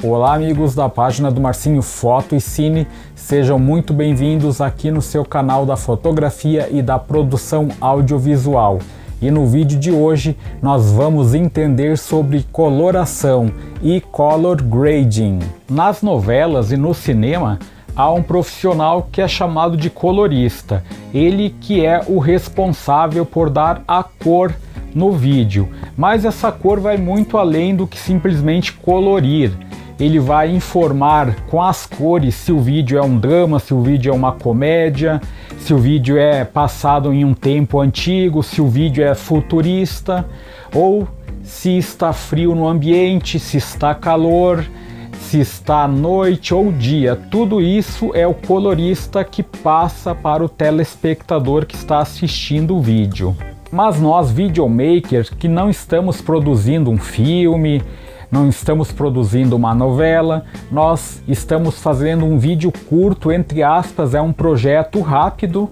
Olá amigos da página do Marcinho Foto e Cine, sejam muito bem-vindos aqui no seu canal da fotografia e da produção audiovisual. E no vídeo de hoje nós vamos entender sobre coloração e color grading. Nas novelas e no cinema há um profissional que é chamado de colorista, ele que é o responsável por dar a cor no vídeo, mas essa cor vai muito além do que simplesmente colorir. Ele vai informar com as cores se o vídeo é um drama, se o vídeo é uma comédia, se o vídeo é passado em um tempo antigo, se o vídeo é futurista, ou se está frio no ambiente, se está calor, se está noite ou dia. Tudo isso é o colorista que passa para o telespectador que está assistindo o vídeo. Mas nós, videomakers, que não estamos produzindo um filme, não estamos produzindo uma novela, nós estamos fazendo um vídeo curto, entre aspas, é um projeto rápido,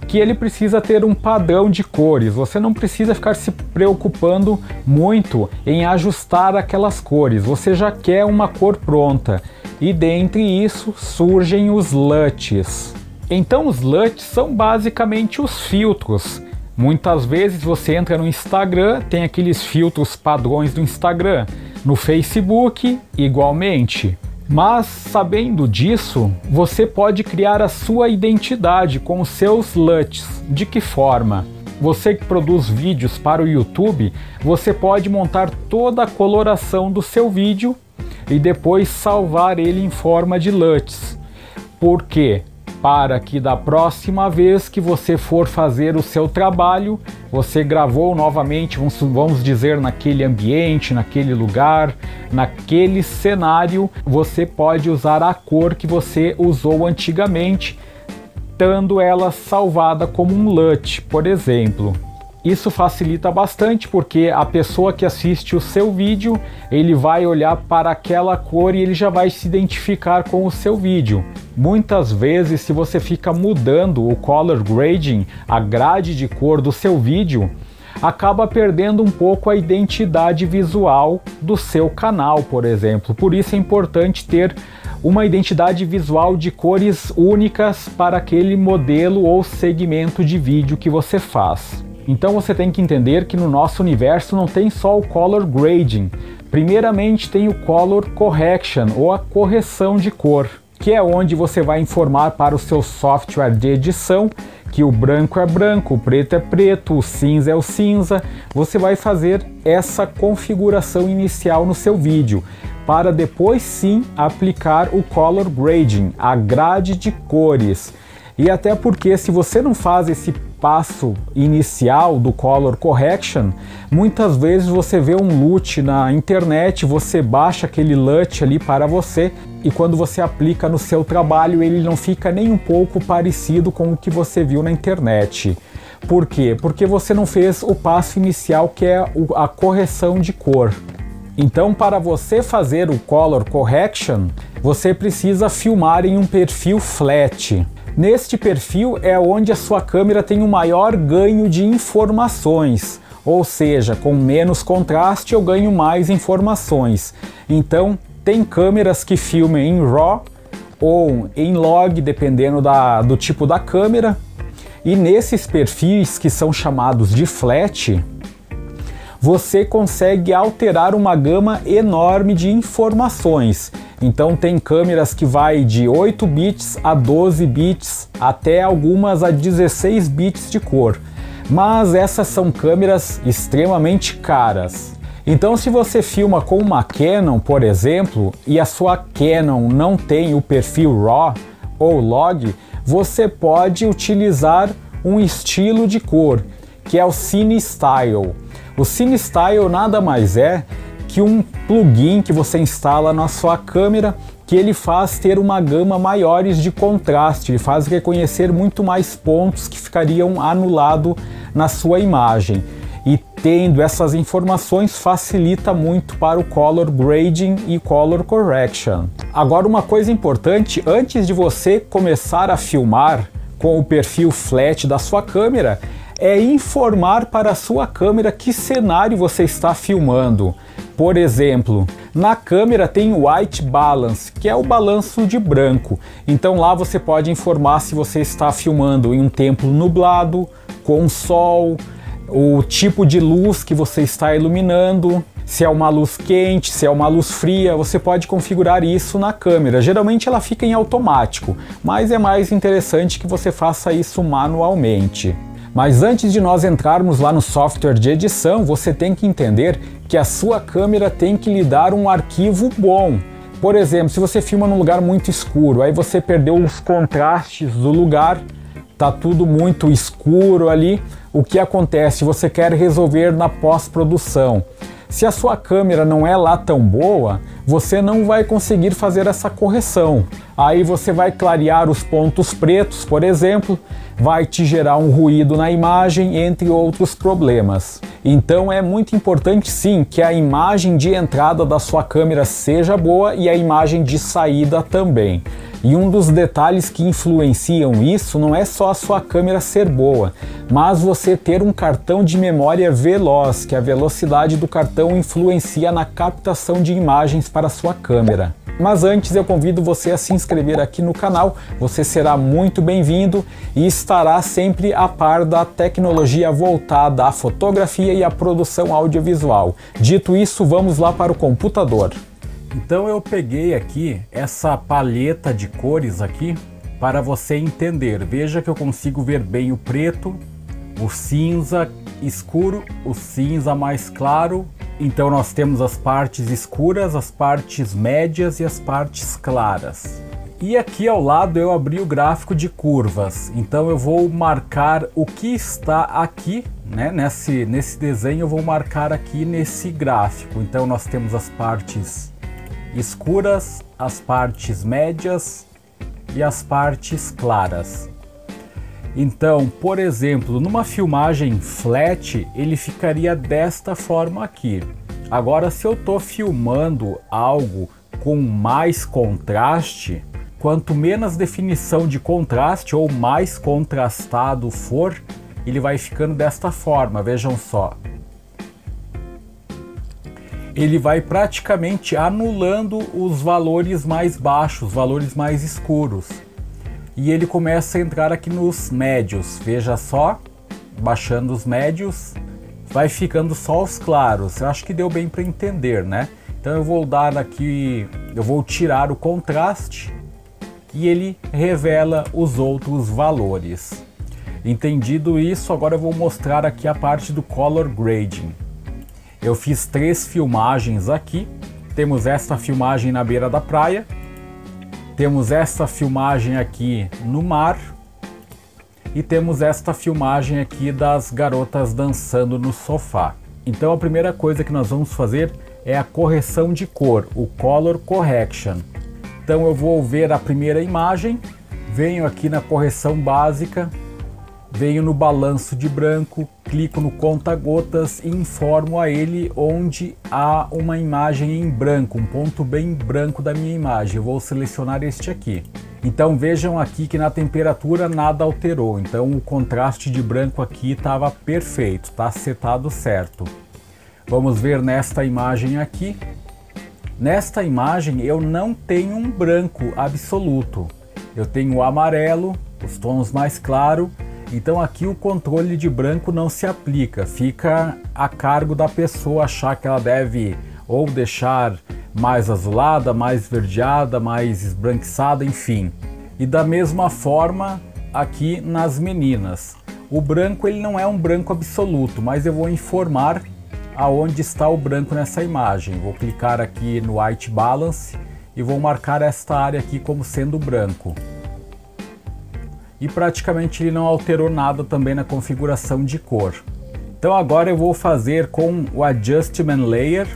que ele precisa ter um padrão de cores. Você não precisa ficar se preocupando muito em ajustar aquelas cores, você já quer uma cor pronta. E dentre isso surgem os LUTs. Então os LUTs são basicamente os filtros. Muitas vezes você entra no Instagram, tem aqueles filtros padrões do Instagram. No Facebook, igualmente. Mas, sabendo disso, você pode criar a sua identidade com os seus LUTs. De que forma? Você que produz vídeos para o YouTube, você pode montar toda a coloração do seu vídeo e depois salvar ele em forma de LUTs. Por quê? Para que da próxima vez que você for fazer o seu trabalho, você gravou novamente, vamos dizer, naquele ambiente, naquele lugar, naquele cenário, você pode usar a cor que você usou antigamente, tendo ela salvada como um LUT, por exemplo. Isso facilita bastante porque a pessoa que assiste o seu vídeo, ele vai olhar para aquela cor e ele já vai se identificar com o seu vídeo. Muitas vezes, se você fica mudando o color grading, a grade de cor do seu vídeo, acaba perdendo um pouco a identidade visual do seu canal, por exemplo. Por isso é importante ter uma identidade visual de cores únicas para aquele modelo ou segmento de vídeo que você faz. Então você tem que entender que no nosso universo não tem só o color grading. Primeiramente tem o color correction, ou a correção de cor, que é onde você vai informar para o seu software de edição que o branco é branco, o preto é preto, o cinza é o cinza. Você vai fazer essa configuração inicial no seu vídeo, para depois sim aplicar o color grading, a grade de cores. E até porque se você não faz esse passo inicial do color correction, muitas vezes você vê um LUT na internet, você baixa aquele LUT ali para você e quando você aplica no seu trabalho ele não fica nem um pouco parecido com o que você viu na internet. Por quê? Porque você não fez o passo inicial, que é a correção de cor. Então, para você fazer o color correction, você precisa filmar em um perfil flat. Neste perfil é onde a sua câmera tem o maior ganho de informações, ou seja, com menos contraste eu ganho mais informações. Então, tem câmeras que filmam em RAW ou em log, dependendo do tipo da câmera, e nesses perfis que são chamados de flat, você consegue alterar uma gama enorme de informações. Então tem câmeras que vai de 8 bits a 12 bits, até algumas a 16 bits de cor. Mas essas são câmeras extremamente caras. Então se você filma com uma Canon, por exemplo, e a sua Canon não tem o perfil RAW ou log, você pode utilizar um estilo de cor, que é o Cine Style. O Cine Style nada mais é que um plugin que você instala na sua câmera, que ele faz ter uma gama maiores de contraste, ele faz reconhecer muito mais pontos que ficariam anulados na sua imagem. E tendo essas informações facilita muito para o color grading e color correction. Agora uma coisa importante, antes de você começar a filmar com o perfil flat da sua câmera, é informar para a sua câmera que cenário você está filmando. Por exemplo, na câmera tem o White Balance, que é o balanço de branco. Então lá você pode informar se você está filmando em um tempo nublado, com sol, o tipo de luz que você está iluminando, se é uma luz quente, se é uma luz fria, você pode configurar isso na câmera. Geralmente ela fica em automático, mas é mais interessante que você faça isso manualmente. Mas antes de nós entrarmos lá no software de edição, você tem que entender que a sua câmera tem que lhe dar um arquivo bom. Por exemplo, se você filma num lugar muito escuro, aí você perdeu os contrastes do lugar, tá tudo muito escuro ali, o que acontece? Você quer resolver na pós-produção. Se a sua câmera não é lá tão boa, você não vai conseguir fazer essa correção. Aí você vai clarear os pontos pretos, por exemplo, vai te gerar um ruído na imagem, entre outros problemas. Então é muito importante sim que a imagem de entrada da sua câmera seja boa e a imagem de saída também. E um dos detalhes que influenciam isso não é só a sua câmera ser boa, mas você ter um cartão de memória veloz, que a velocidade do cartão influencia na captação de imagens para a sua câmera. Mas antes eu convido você a se inscrever aqui no canal, você será muito bem-vindo e estará sempre a par da tecnologia voltada à fotografia e à produção audiovisual. Dito isso, vamos lá para o computador. Então eu peguei aqui essa paleta de cores aqui para você entender. Veja que eu consigo ver bem o preto, o cinza escuro, o cinza mais claro. Então nós temos as partes escuras, as partes médias e as partes claras. E aqui ao lado eu abri o gráfico de curvas. Então eu vou marcar o que está aqui, né? Nesse desenho eu vou marcar aqui nesse gráfico. Então nós temos as partes escuras, as partes médias e as partes claras. Então, por exemplo, numa filmagem flat, ele ficaria desta forma aqui. Agora, se eu estou filmando algo com mais contraste, quanto menos definição de contraste ou mais contrastado for, ele vai ficando desta forma, vejam só. Ele vai praticamente anulando os valores mais baixos, valores mais escuros. E ele começa a entrar aqui nos médios, veja só, baixando os médios, vai ficando só os claros. Eu acho que deu bem para entender, né? Então eu vou dar aqui, eu vou tirar o contraste e ele revela os outros valores. Entendido isso, agora eu vou mostrar aqui a parte do color grading. Eu fiz 3 filmagens aqui. Temos esta filmagem na beira da praia. Temos esta filmagem aqui no mar. E temos esta filmagem aqui das garotas dançando no sofá. Então a primeira coisa que nós vamos fazer é a correção de cor, o Color Correction. Então eu vou ver a primeira imagem, venho aqui na correção básica, venho no balanço de branco, clico no conta-gotas e informo a ele onde há uma imagem em branco, um ponto bem branco da minha imagem. Eu vou selecionar este aqui. Então vejam aqui que na temperatura nada alterou, então o contraste de branco aqui estava perfeito, está setado certo. Vamos ver nesta imagem aqui. Nesta imagem eu não tenho um branco absoluto, eu tenho o amarelo, os tons mais claros. Então aqui o controle de branco não se aplica, fica a cargo da pessoa achar que ela deve ou deixar mais azulada, mais esverdeada, mais esbranquiçada, enfim. E da mesma forma aqui nas meninas. O branco ele não é um branco absoluto, mas eu vou informar aonde está o branco nessa imagem. Vou clicar aqui no White Balance e vou marcar esta área aqui como sendo branco. E praticamente ele não alterou nada também na configuração de cor. Então agora eu vou fazer com o Adjustment Layer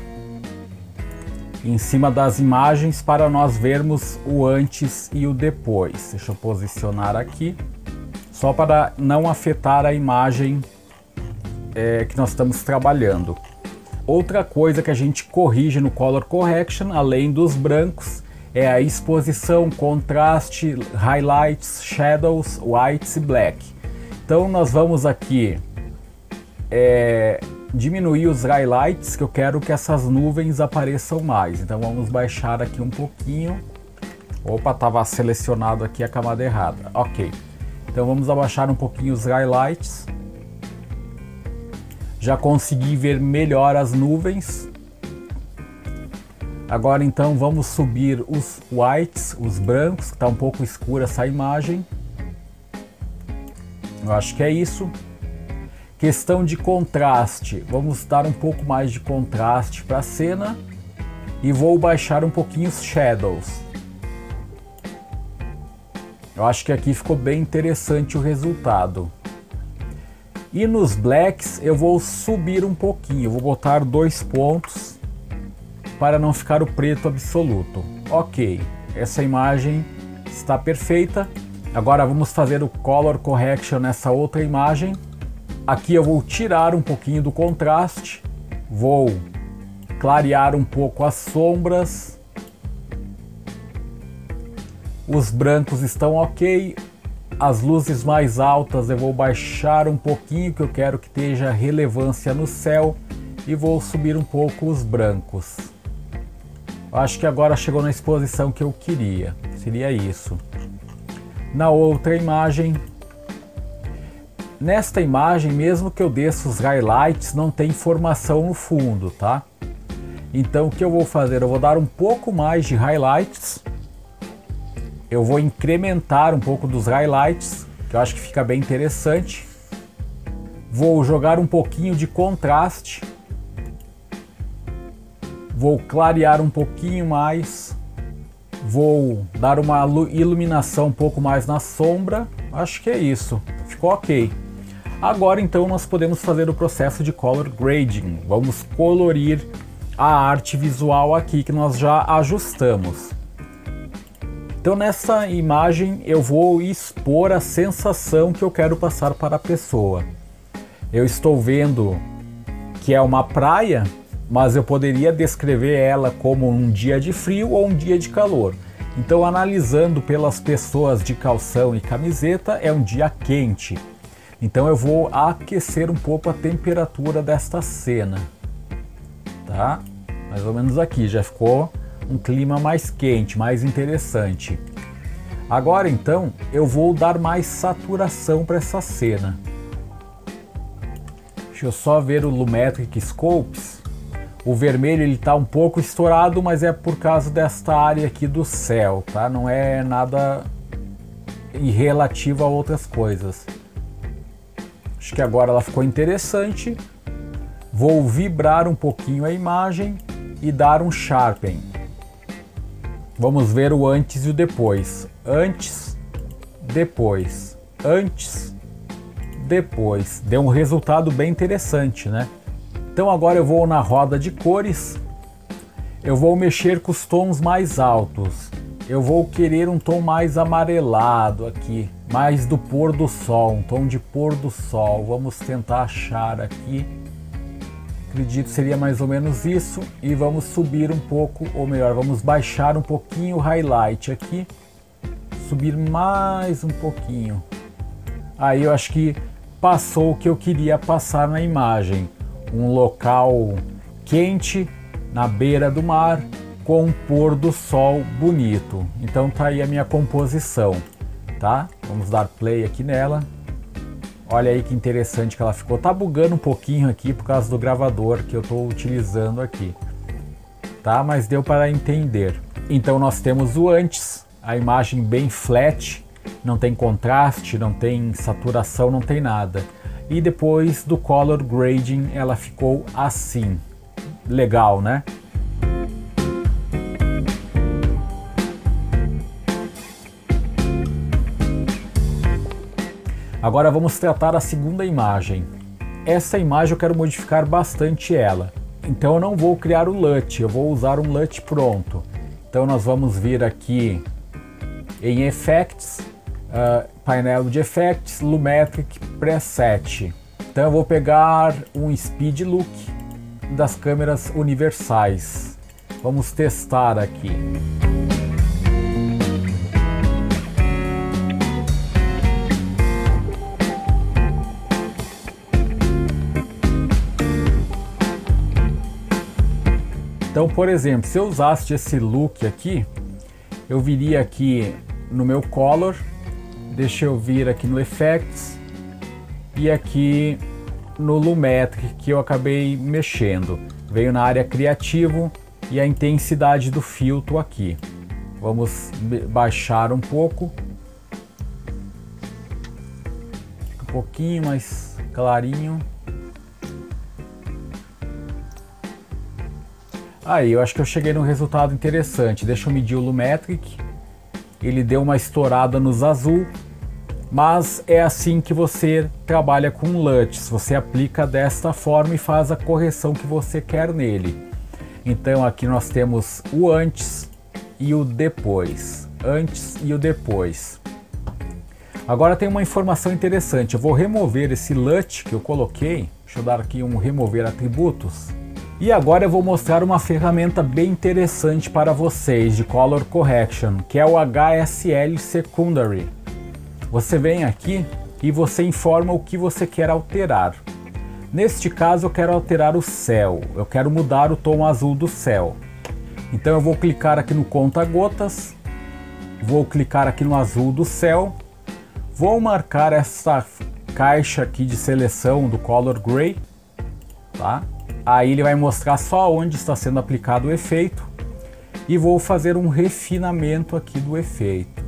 em cima das imagens para nós vermos o antes e o depois. Deixa eu posicionar aqui, só para não afetar a imagem que nós estamos trabalhando. Outra coisa que a gente corrige no Color Correction, além dos brancos, é a exposição, contraste, highlights, shadows, whites e black. Então nós vamos aqui diminuir os highlights, que eu quero que essas nuvens apareçam mais. Então vamos baixar aqui um pouquinho. Opa, estava selecionado aqui a camada errada. Ok. Então vamos abaixar um pouquinho os highlights. Já consegui ver melhor as nuvens. Agora então vamos subir os whites, os brancos, que está um pouco escura essa imagem. Eu acho que é isso. Questão de contraste, vamos dar um pouco mais de contraste para a cena e vou baixar um pouquinho os shadows. Eu acho que aqui ficou bem interessante o resultado. E nos blacks eu vou subir um pouquinho, eu vou botar 2 pontos para não ficar o preto absoluto. Ok, essa imagem está perfeita. Agora vamos fazer o color correction nessa outra imagem. Aqui eu vou tirar um pouquinho do contraste, vou clarear um pouco as sombras. Os brancos estão ok, as luzes mais altas eu vou baixar um pouquinho, que eu quero que esteja relevância no céu, e vou subir um pouco os brancos. Acho que agora chegou na exposição que eu queria, seria isso. Na outra imagem, nesta imagem, mesmo que eu desça os highlights, não tem informação no fundo, tá? Então o que eu vou fazer? Eu vou dar um pouco mais de highlights. Eu vou incrementar um pouco dos highlights, que eu acho que fica bem interessante. Vou jogar um pouquinho de contraste. Vou clarear um pouquinho mais. Vou dar uma iluminação um pouco mais na sombra. Acho que é isso. Ficou ok. Agora então nós podemos fazer o processo de color grading. Vamos colorir a arte visual aqui que nós já ajustamos. Então nessa imagem eu vou expor a sensação que eu quero passar para a pessoa. Eu estou vendo que é uma praia, mas eu poderia descrever ela como um dia de frio ou um dia de calor. Então, analisando pelas pessoas de calção e camiseta, é um dia quente. Então eu vou aquecer um pouco a temperatura desta cena, tá? Mais ou menos aqui, já ficou um clima mais quente, mais interessante. Agora então, eu vou dar mais saturação para essa cena. Deixa eu só ver o Lumetric Scopes. O vermelho ele está um pouco estourado, mas é por causa desta área aqui do céu, tá? Não é nada relativo a outras coisas. Acho que agora ela ficou interessante. Vou vibrar um pouquinho a imagem e dar um sharpen. Vamos ver o antes e o depois. Antes, depois, antes, depois. Deu um resultado bem interessante, né? Então agora eu vou na roda de cores. Eu vou mexer com os tons mais altos. Eu vou querer um tom mais amarelado aqui, mais do pôr do sol, um tom de pôr do sol. Vamos tentar achar aqui. Acredito que seria mais ou menos isso. E vamos subir um pouco, ou melhor, vamos baixar um pouquinho o highlight aqui. Subir mais um pouquinho. Aí eu acho que passou o que eu queria passar na imagem. Um local quente, na beira do mar, com um pôr do sol bonito. Então tá aí a minha composição, tá? Vamos dar play aqui nela. Olha aí que interessante que ela ficou. Tá bugando um pouquinho aqui por causa do gravador que eu estou utilizando aqui, tá? Mas deu para entender. Então nós temos o antes, a imagem bem flat, não tem contraste, não tem saturação, não tem nada. E depois do color grading ela ficou assim. Legal, né? Agora vamos tratar a segunda imagem. Essa imagem eu quero modificar bastante ela. Então eu não vou criar o LUT, eu vou usar um LUT pronto. Então nós vamos vir aqui em Effects, painel de Effects, Lumetric Preset. Então eu vou pegar um Speed Look das câmeras universais. Vamos testar aqui. Então, por exemplo, se eu usasse esse look aqui, eu viria aqui no meu Color, deixa eu vir aqui no Effects e aqui no Lumetric, que eu acabei mexendo. Veio na área Criativo e a intensidade do filtro aqui. Vamos baixar um pouco. Fica um pouquinho mais clarinho. Aí, eu acho que eu cheguei num resultado interessante. Deixa eu medir o Lumetric. Ele deu uma estourada nos azul, mas é assim que você trabalha com LUTs. Você aplica desta forma e faz a correção que você quer nele. Então aqui nós temos o antes e o depois. Antes e o depois. Agora tem uma informação interessante. Eu vou remover esse LUT que eu coloquei. Deixa eu dar aqui um remover atributos. E agora eu vou mostrar uma ferramenta bem interessante para vocês de Color Correction, que é o HSL Secondary. Você vem aqui e você informa o que você quer alterar. Neste caso eu quero alterar o céu, eu quero mudar o tom azul do céu. Então eu vou clicar aqui no conta-gotas, vou clicar aqui no azul do céu, vou marcar essa caixa aqui de seleção do Color Gray, tá? Aí ele vai mostrar só onde está sendo aplicado o efeito e vou fazer um refinamento aqui do efeito.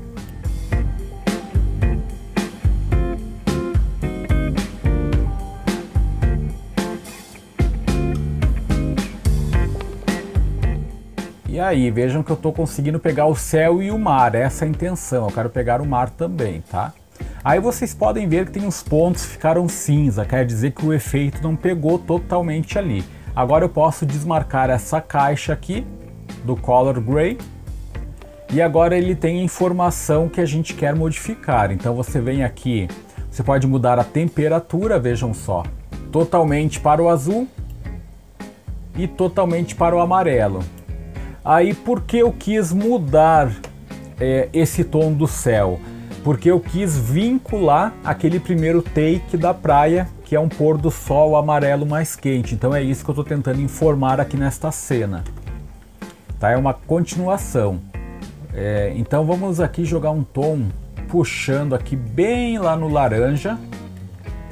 E aí, vejam que eu estou conseguindo pegar o céu e o mar, essa é a intenção, eu quero pegar o mar também, tá? Aí vocês podem ver que tem uns pontos que ficaram cinza, quer dizer que o efeito não pegou totalmente ali. Agora eu posso desmarcar essa caixa aqui do Color Gray e agora ele tem a informação que a gente quer modificar. Então você vem aqui, você pode mudar a temperatura, vejam só, totalmente para o azul e totalmente para o amarelo. Aí por que eu quis mudar esse tom do céu? Porque eu quis vincular aquele primeiro take da praia, que é um pôr do sol amarelo mais quente. Então é isso que eu estou tentando informar aqui nesta cena. Tá? É uma continuação. Então vamos aqui jogar um tom puxando aqui bem lá no laranja.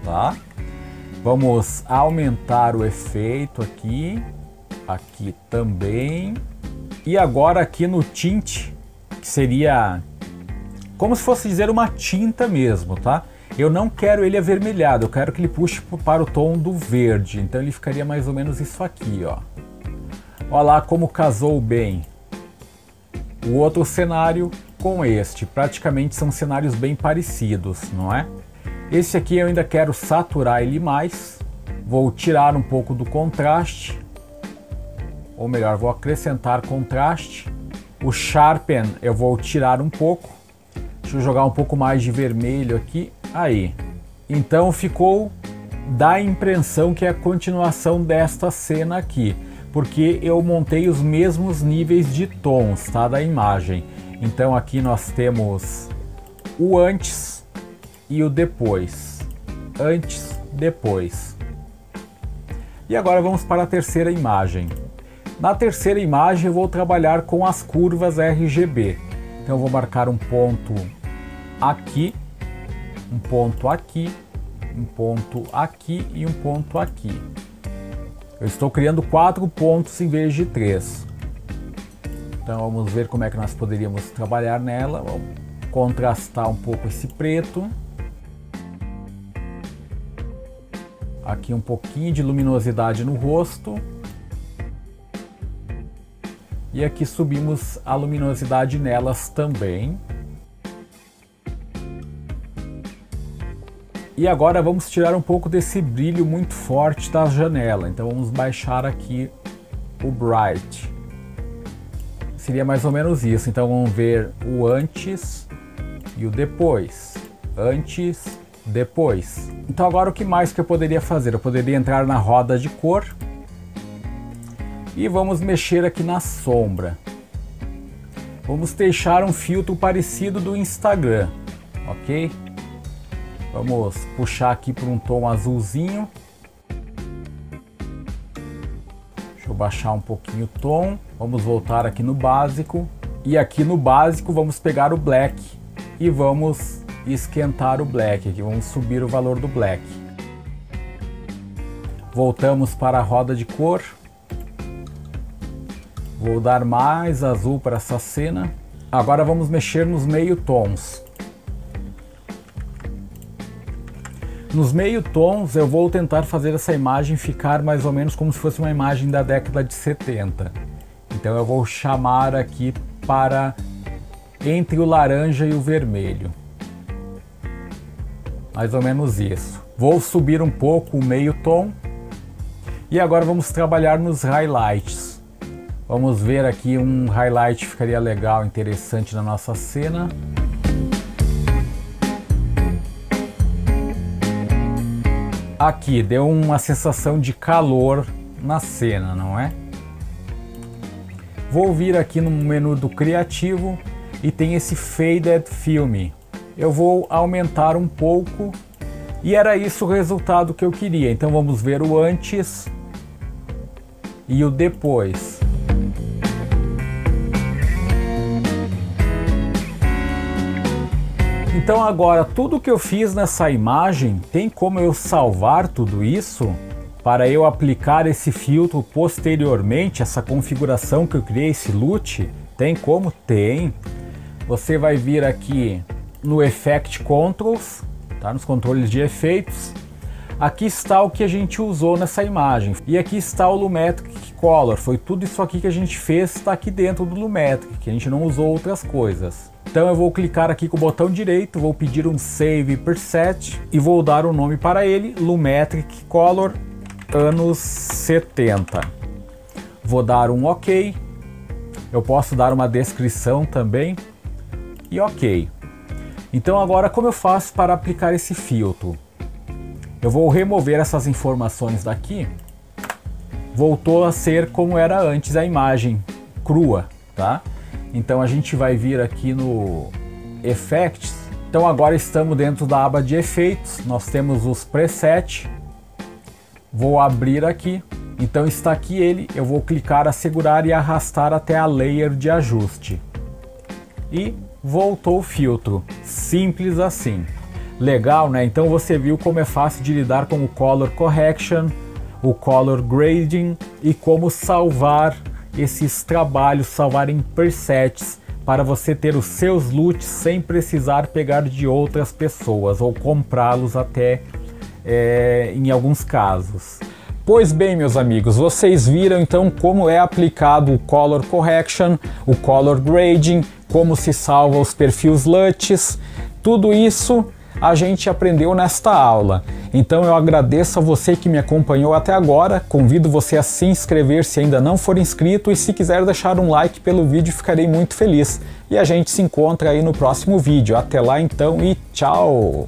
Tá? Vamos aumentar o efeito aqui. Aqui também. E agora aqui no tint, que seria como se fosse dizer uma tinta mesmo, tá? Eu não quero ele avermelhado, eu quero que ele puxe para o tom do verde. Então ele ficaria mais ou menos isso aqui, ó. Olha lá como casou bem o outro cenário com este. Praticamente são cenários bem parecidos, não é? Esse aqui eu ainda quero saturar ele mais. Vou tirar um pouco do contraste. Ou melhor, vou acrescentar contraste. O Sharpen eu vou tirar um pouco. Deixa eu jogar um pouco mais de vermelho aqui. Aí. Então ficou, dá a impressão que é a continuação desta cena aqui. Porque eu montei os mesmos níveis de tons, tá, da imagem. Então aqui nós temos o antes e o depois. Antes, depois. E agora vamos para a terceira imagem. Na terceira imagem eu vou trabalhar com as curvas RGB. Então eu vou marcar um ponto aqui, um ponto aqui, um ponto aqui e um ponto aqui. Eu estou criando 4 pontos em vez de 3. Então vamos ver como é que nós poderíamos trabalhar nela. Vamos contrastar um pouco esse preto. Aqui um pouquinho de luminosidade no rosto. E aqui subimos a luminosidade nelas também. E agora vamos tirar um pouco desse brilho muito forte da janela. Então vamos baixar aqui o Bright. Seria mais ou menos isso. Então vamos ver o antes e o depois. Antes, depois. Então agora o que mais que eu poderia fazer? Eu poderia entrar na roda de cor. E vamos mexer aqui na sombra. Vamos deixar um filtro parecido do Instagram, ok? Vamos puxar aqui para um tom azulzinho. Deixa eu baixar um pouquinho o tom. Vamos voltar aqui no básico. E aqui no básico vamos pegar o black e vamos esquentar o black. Aqui vamos subir o valor do black. Voltamos para a roda de cor. Vou dar mais azul para essa cena. Agora vamos mexer nos meio tons. Nos meio tons eu vou tentar fazer essa imagem ficar mais ou menos como se fosse uma imagem da década de 70. Então eu vou chamar aqui para entre o laranja e o vermelho. Mais ou menos isso. Vou subir um pouco o meio tom. E agora vamos trabalhar nos highlights. Vamos ver aqui um highlight que ficaria legal, interessante na nossa cena. Aqui deu uma sensação de calor na cena, não é? Vou vir aqui no menu do criativo e tem esse Faded Film. Eu vou aumentar um pouco e era isso o resultado que eu queria. Então vamos ver o antes e o depois. Então agora tudo que eu fiz nessa imagem, tem como eu salvar tudo isso para eu aplicar esse filtro posteriormente, essa configuração que eu criei, esse LUT? Tem como? Tem. Você vai vir aqui no Effect Controls, tá? Nos controles de efeitos. Aqui está o que a gente usou nessa imagem. E aqui está o Lumetric Color. Foi tudo isso aqui que a gente fez, está aqui dentro do Lumetric, que a gente não usou outras coisas. Então eu vou clicar aqui com o botão direito, vou pedir um Save Preset e vou dar o nome para ele, Lumetric Color anos 70. Vou dar um OK. Eu posso dar uma descrição também. E OK. Então agora como eu faço para aplicar esse filtro? Eu vou remover essas informações daqui. Voltou a ser como era antes a imagem, crua, tá? Então a gente vai vir aqui no Effects. Então agora estamos dentro da aba de efeitos. Nós temos os presets. Vou abrir aqui. Então está aqui ele. Eu vou clicar, segurar e arrastar até a layer de ajuste. E voltou o filtro. Simples assim. Legal, né? Então você viu como é fácil de lidar com o Color Correction, o Color Grading e como salvar esses trabalhos, salvar em presets para você ter os seus LUTs sem precisar pegar de outras pessoas ou comprá-los até em alguns casos. Pois bem, meus amigos, vocês viram então como é aplicado o Color Correction, o Color Grading, como se salva os perfis LUTs, tudo isso a gente aprendeu nesta aula. Então eu agradeço a você que me acompanhou até agora, convido você a se inscrever se ainda não for inscrito e se quiser deixar um like pelo vídeo ficarei muito feliz. E a gente se encontra aí no próximo vídeo. Até lá então e tchau!